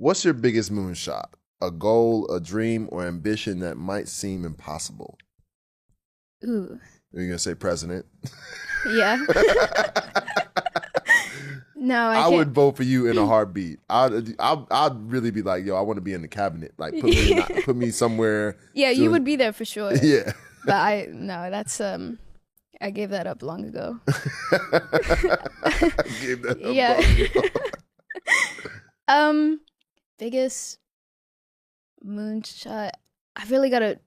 What's your biggest moonshot? A goal, a dream, or ambition that might seem impossible? Ooh. Are you gonna say president? Yeah. No, I I can't. would vote for you in a heartbeat. I'd really be like, yo, I want to be in the cabinet. Like, put me somewhere. Yeah, you would be there for sure. Yeah. But that's I gave that up long ago. Gave that up Yeah. long ago. Biggest moonshot. I really gotta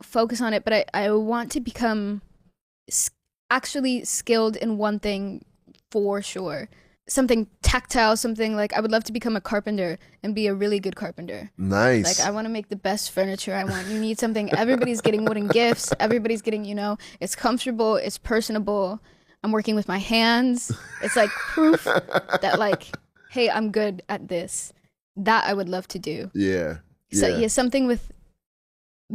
focus on it, but I want to become actually skilled in one thing for sure. Something tactile, something like I would love to become a carpenter and be a really good carpenter. Nice. Like I want to make the best furniture. You need something. Everybody's getting wooden gifts. Everybody's getting, it's comfortable. It's personable. I'm working with my hands. It's like proof that like, hey, I'm good at this. That I would love to do. Yeah. So yeah, something with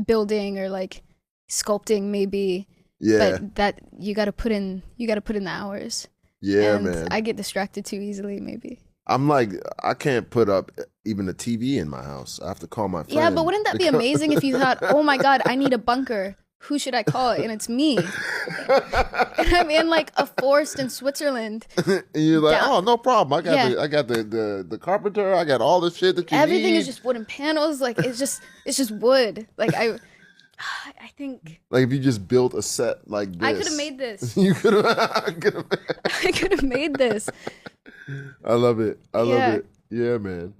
building or like sculpting maybe. Yeah. But that you got to put in the hours. Yeah, and man. I get distracted too easily maybe. I'm like, I can't put up even a TV in my house. I have to call my friend. Yeah, but wouldn't that be amazing if you thought, oh my God, I need a bunker. Who should I call? And it's me. And I'm in like a forest in Switzerland. And you're like, oh, no problem. I got the carpenter. I got all the shit that you Everything need. is just wooden panels. Like it's just wood. Like I think like if you just built a set like this, I could have made this. You could have. I could have made this. I love it. I love Yeah. it. Yeah, man.